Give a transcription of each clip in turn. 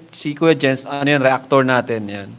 si Kuya Jens, ano yun, reactor natin yan.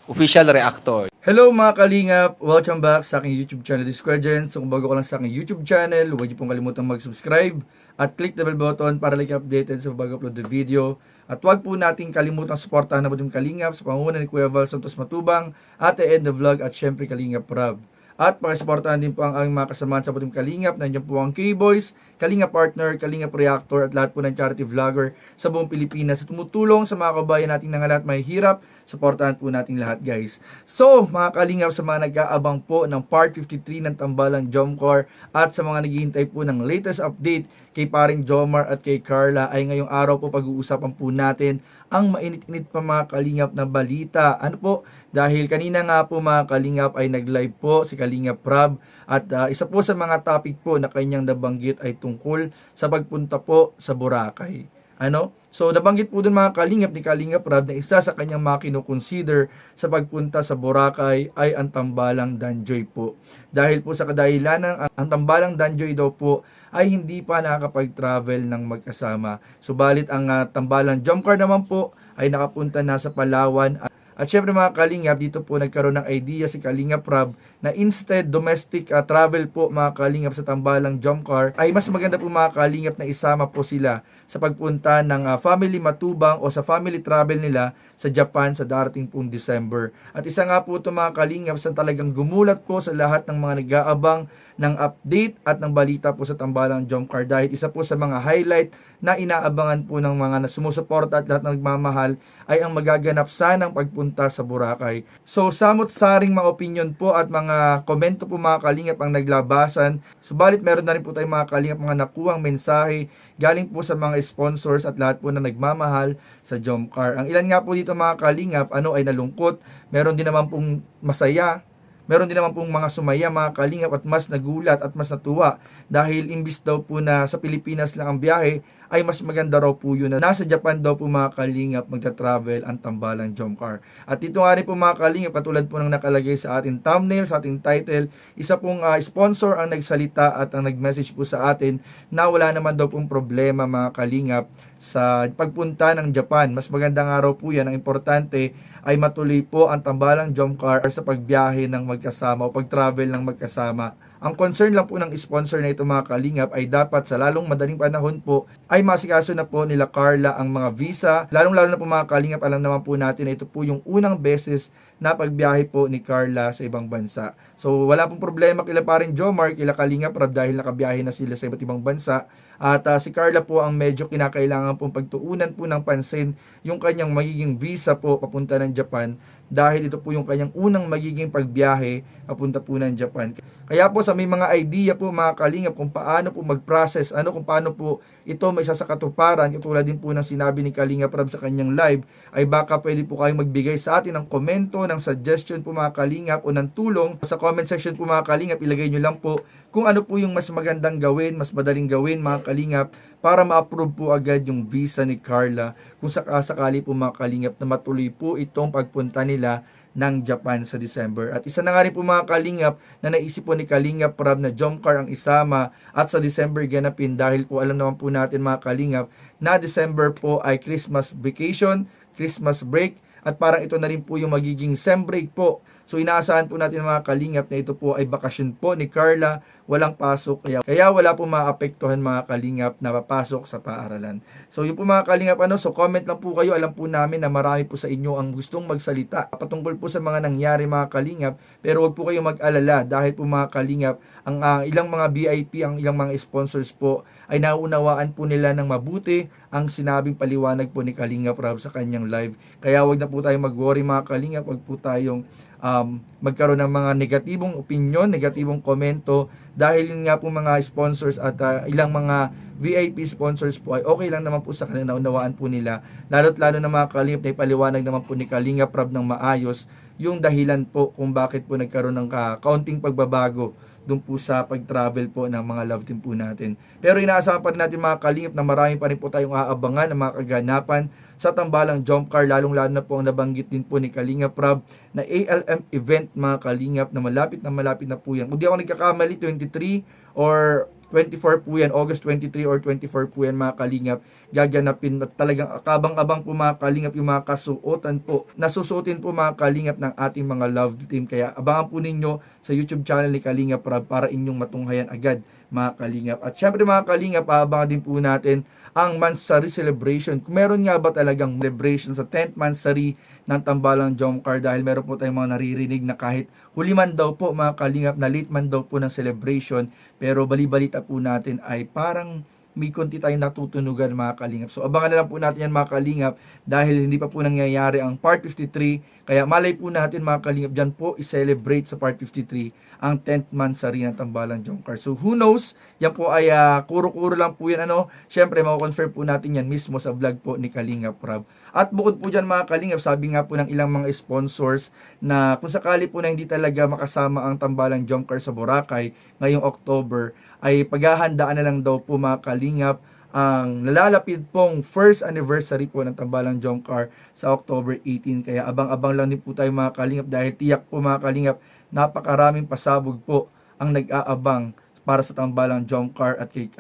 Official reactor. Hello mga kalingap! Welcome back sa aking YouTube channel, This is Kuya Jens. So kung bago ka lang sa aking YouTube channel, huwag niyo pong kalimutang mag-subscribe at click the bell button para like updated sa bago upload na video. At huwag po nating kalimutang suportahan na Butim Kalingap sa pangunguna ni Kuya Val Santos Matubang, Ate Ed the Vlog at syempre Kalingap Rob. At pakisuportahan din po ang aming mga kasamahan sa Butim Kalingap. Nandiyan po ang K-Boys, Kalingap Partner, Kalingap Reactor at lahat po ng charity vlogger sa buong Pilipinas at tumutulong sa mga kabayan nating nangalat may hirap. Suportahan po nating lahat guys. So mga Kalingap, sa mga nag-aabang po ng Part 53 ng Tambalang Jomcar at sa mga naghihintay po ng latest update kay paring Jomar at kay Carla, ay ngayong araw po pag-uusapan po natin ang mainit-init pa mga Kalingap na balita. Ano po? Dahil kanina nga po mga Kalingap ay nag-live po si Kalingap Rob at isa po sa mga topic po na kanyang nabanggit ay tungkol sa pagpunta po sa Boracay. Ano? So nabanggit po dun mga Kalingap ni Kalingap Rob na isa sa kanyang mga kinukonsider sa pagpunta sa Boracay ay ang Tambalang Danjoy po. Dahil po sa kadahilanan ang Tambalang Danjoy daw po ay hindi pa nakakapag-travel ng magkasama. Subalit ang Tambalang Jomcar naman po ay nakapunta na sa Palawan. At syempre mga Kalingap, dito po nagkaroon ng idea si Kalingap Rob na instead domestic travel po mga Kalingap sa Tambalang Jomcar, ay mas maganda po mga Kalingap na isama po sila sa pagpunta ng family matubang o sa family travel nila sa Japan sa darating pong December. At isa nga po ito mga Kalingap sa talagang gumulat po sa lahat ng mga nag-aabang ng update at ng balita po sa Tambalang Jomcar, dahil isa po sa mga highlight na inaabangan po ng mga sumusuporta at lahat ng nagmamahal ay ang magaganap sanang pagpunta sa Boracay. So samot-saring mga opinion po at mga komento po mga Kalingap ang naglabasan. Subalit meron na rin po tayong mga Kalingap mga nakuhang mensahe galing po sa mga sponsors at lahat po na nagmamahal sa Jomcar. Ang ilan nga po dito mga Kalingap ay nalungkot, meron din naman pong masaya. Meron din naman pong mga sumaya mga Kalingap at mas nagulat at mas natuwa dahil imbis daw po na sa Pilipinas lang ang biyahe, ay mas maganda raw po yun na nasa Japan daw po mga Kalingap magta-travel ang Tambalang Jomcar. At dito nga rin po mga Kalingap, katulad po ng nakalagay sa ating thumbnail, sa ating title, isa pong sponsor ang nagsalita at ang nag-message po sa atin na wala naman daw pong problema mga Kalingap sa pagpunta ng Japan. Mas magandang araw po yan. Ang importante ay matuloy po ang Tambalang Jomcar sa pagbiyahe ng magkasama o pag-travel ng magkasama. Ang concern lang po ng sponsor na ito mga Kalingap ay dapat sa lalong madaling panahon po ay masikaso na po nila Carla ang mga visa. Lalong-lalo na po mga Kalingap, alam naman po natin na ito po yung unang beses na pagbiyahe po ni Carla sa ibang bansa. So wala pong problema kila paring Jomar, kila Kalingap Rob dahil nakabiyahe na sila sa iba't ibang bansa. At si Carla po ang medyo kinakailangan pong pagtuunan po ng pansin yung kanyang magiging visa po papunta ng Japan, dahil ito po yung kanyang unang magiging pagbiyahe papunta po ng Japan. Kaya po sa may mga idea po mga Kalingap kung paano po mag-process, kung paano po ito may isa sa katuparan, katulad din po ng sinabi ni Kalingap Rob sa kanyang live, ay baka pwede po kayong magbigay sa atin ng komento, ng suggestion po mga Kalingap o ng tulong. Sa comment section po mga Kalingap, ilagay nyo lang po kung ano po yung mas magandang gawin, mas madaling gawin mga Kalingap para ma-approve po agad yung visa ni Carla kung sakasakali po mga Kalingap na matuloy po itong pagpunta nila ng Japan sa December. At isa na nga rin po mga Kalingap na naisip po ni Kalingap Rob na Jomcar ang isama at sa December ganapin, dahil po alam naman po natin mga Kalingap na December po ay Christmas vacation, Christmas break, at parang ito na rin po yung magiging sem break po. So inaasahan po natin mga Kalingap na ito po ay bakasyon po ni Carla, walang pasok, kaya wala po maapektuhan mga Kalingap na papasok sa paaralan. So yun po mga Kalingap, so comment lang po kayo. Alam po namin na marami po sa inyo ang gustong magsalita patungkol po sa mga nangyari mga Kalingap, pero wag po kayong mag-alala dahil po mga Kalingap, ang ilang mga VIP, ang ilang mga sponsors po ay naunawaan po nila ng mabuti ang sinabing paliwanag po ni Kalingap Rob sa kanyang live. Kaya wag na po tayong mag-worry mga Kalingap, wag po tayong magkaroon ng mga negatibong opinion, negatibong komento, dahil yun nga po mga sponsors at ilang mga VIP sponsors po ay okay lang naman po sa kanila, naunawaan po nila. Lalo't lalo na mga Kalingap na ipaliwanag naman po ni Kalingap Rob ng maayos yung dahilan po kung bakit po nagkaroon ng kaunting pagbabago doon po sa pag-travel po ng mga love team po natin. Pero inaasahan pa rin natin mga Kalingap na marami pa rin po tayong aabangan ng mga kaganapan sa Tambalang Jomcar, lalong-lalo na po ang nabanggit din po ni Kalingap Rob na ALM event mga Kalingap na malapit na po yan. Kung di ako nagkakamali, 23 or 24 po yan, August 23 or 24 po yan mga kalingap, gaganapin at talagang kabang-abang po mga kalingap yung mga kasuotan po, nasusuotin po mga kalingap ng ating mga love team. Kaya abangan po ninyo sa YouTube channel ni Kalingap Rab para inyong matunghayan agad mga kalingap. At syempre mga kalingap, aabangan din po natin ang Mansari celebration. Kung meron nga ba talagang celebration sa 10th Mansari ng Tambalang Jomcar, dahil meron po tayong mga naririnig na kahit huli man daw po mga kalingap, na late man daw po ng celebration, pero bali-balita po natin ay parang may konti tayong natutunugan mga kalingap. So abangan na lang po natin yan mga kalingap, dahil hindi pa po nangyayari ang part 53, kaya malay po natin mga kalingap, dyan po i-celebrate sa part 53 ang 10th Mansari ng Tambalang Jomcar. So who knows, yan po ay kuro-kuro lang po yan. Syempre mako-confirm po natin yan mismo sa vlog po ni Kalingap Rab. At bukod po dyan mga kalingap, sabi nga po ng ilang mga sponsors na kung sakali po na hindi talaga makasama ang Tambalang Jomcar sa Boracay ngayong October, ay paghahandaan na lang daw po mga kalingap ang nalalapit pong first anniversary po ng Tambalang Jomcar sa October 18. Kaya abang-abang lang din po tayo mga kalingap, dahil tiyak po mga kalingap, napakaraming pasabog po ang nag-aabang para sa Tambalang Jomcar at kay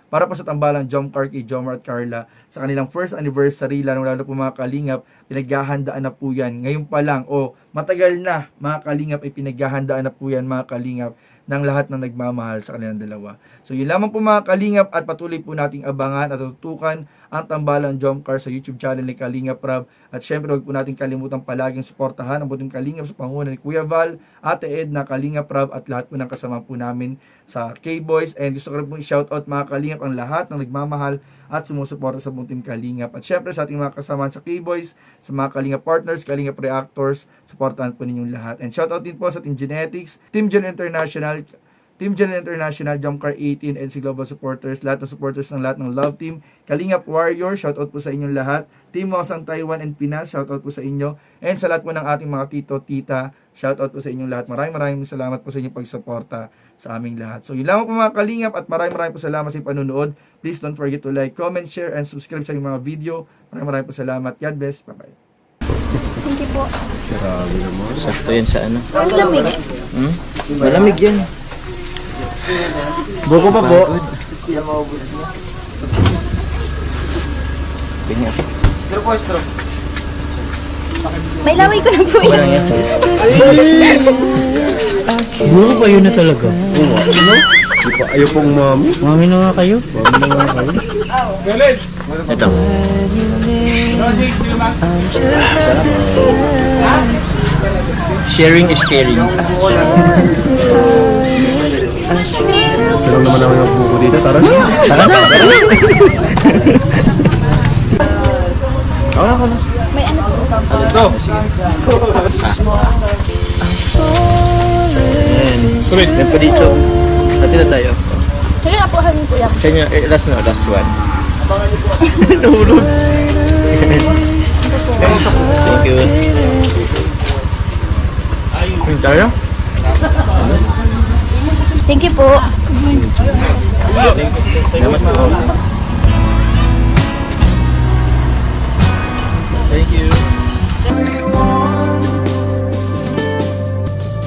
para po sa Tambalang Jomcar kay Jomar at Carla sa kanilang first anniversary. Lalo po mga kalingap, pinaghahandaan na po yan ngayon pa lang, o matagal na mga kalingap ay pinaghahandaan na po yan mga kalingap ng lahat ng nagmamahal sa kanilang dalawa. So yun lamang po mga kalingap, at patuloy po nating abangan at tutukan ang Tambalang Jomcar sa YouTube channel ni Kalingap Rab. At syempre huwag po natin kalimutan palaging suportahan ang buting Kalingap sa panguna ni Kuya Val, Ate Edna, Kalingap Rab, at lahat po ng kasama po namin sa K-Boys. And gusto ko rin pong i-shoutout mga kalingap ang lahat ng nagmamahal at sumusuporta sa buong Team Kalingap. At syempre sa ating mga kasama sa K-Boys, sa mga Kalingap partners, Kalingap reactors, supportahan po ninyong lahat. And shoutout din po sa Team Genetics, Team Gen International, Jomcar 18, NC Global Supporters, lahat ng supporters ng lahat ng Love Team, Kalingap Warrior, shoutout po sa inyong lahat, Team Wasang Taiwan and Pinas, shoutout po sa inyo, and sa lahat po ng ating mga tito, tita, shoutout po sa inyong lahat. Maraming salamat po sa inyong pagsuporta sa aming lahat. So yun lang po mga kalingap, at maraming po salamat sa inyong panunood. Please don't forget to like, comment, share, and subscribe sa inyong mga video. Maraming po salamat. God bless. Bye-bye. Thank you po. Grabe naman. Sakto yun sa ano. Ang lamig. Malamig yan. Buko pa po. Pinya. May laway ko na po yan. Walang yan. Buko pa yun na talaga. Oo. Ano? Ayaw pong mami. Mami na nga kayo. Mami na nga kayo. Ito. Sharing is caring. Sarang naman ako yung buko dito. Tara na. Tara na. Tara na. May ano po. Ito. Ayan. Yan po dito. Pati na tayo. Sige na po, hangin po yan. Sa inyo, last one. Nahulog. Thank you. Tayo? Thank you po. Salamat po. Thank you.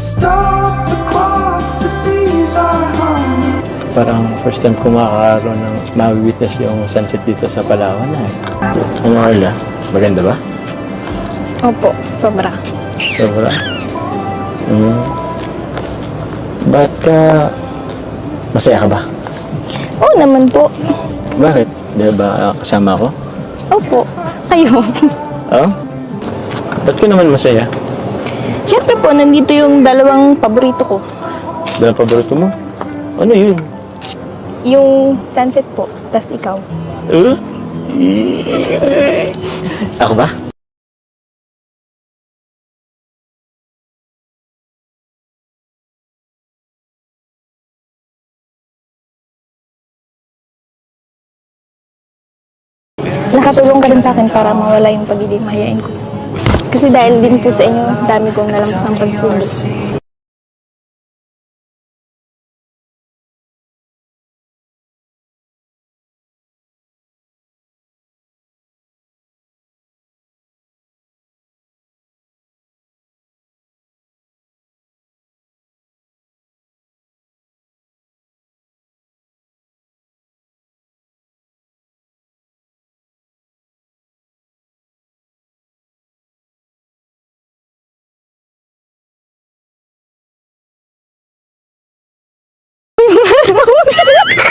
Stop the clocks, the bees are humming. Parang first time ko makakaroon ng mawitness yung sunset dito sa Palawan na eh. Ano Arla? Maganda ba? Opo, sobra. Sobra. Ba't ka... Masaya ka ba? Oo naman po. Bakit? Di ba kasama ko? Opo. Kayo. Oo? Ba't ka naman masaya? Siyempre po, nandito yung dalawang paborito ko. Dahil paborito mo? Ano yun? Yung sunset po, tas ikaw. Ako ba? Nakatulong ka rin sa akin para mawala yung pagiging mahihain ko. Kasi dahil din po sa inyo, dami kong nalampas ng pagsulong.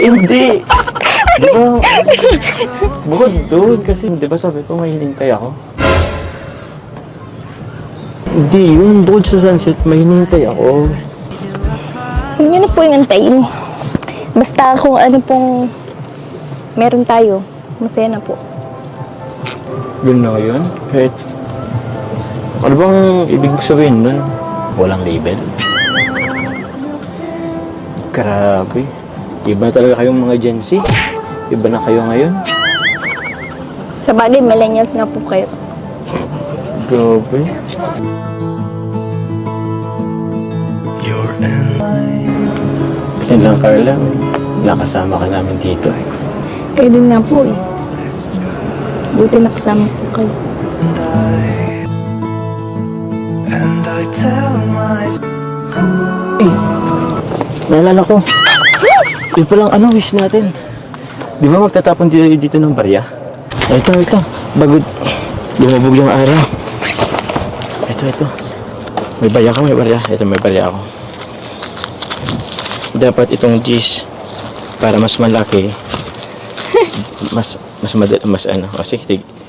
Hindi! Di ba? Bukod doon kasi di ba sabi ko may hinintay ako? Hindi, yung bukod sa sunset may hinintay ako. Huwag niyo na po yung antayin. Basta kung ano pong meron tayo, masaya na po. Yun na yun? Kahit... Ano bang ibig sabihin nun? Walang label? Grabe. Iba talaga kayong mga Gen Z. Iba na kayo ngayon. Sa bagay, millennials nga po kayo. Grabe. Yan lang, Carla. Nakasama ka namin dito. Kayo din nga po eh. Buti nakasama po kayo. And I tell myself Naalala ko. Yun palang ano wish natin. Di ba magtatapon dito ng barya? Ito. Bago lumabog yung araw. Ito. May barya ka, may barya. Ito, may barya ako. Dapat itong G's para mas malaki. mas madali, mas ano. Kasi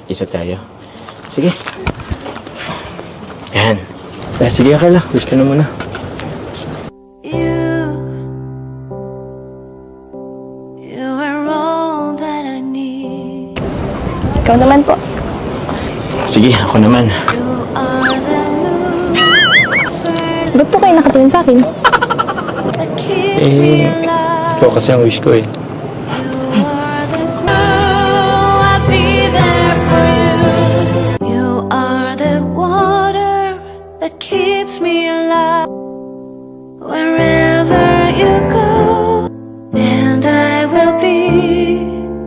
isa tayo. Sige. Yan. Sige, Carla. Wish ka na muna. You are all that I need. Ikaw naman po. Sige, ako naman. You are the moon Ba't po kayo nakatingin sa akin? that keeps me alive. Ikaw kasi ang wish ko eh. You are the glue, I'll be there for you. You are the water that keeps me alive. Wherever you go.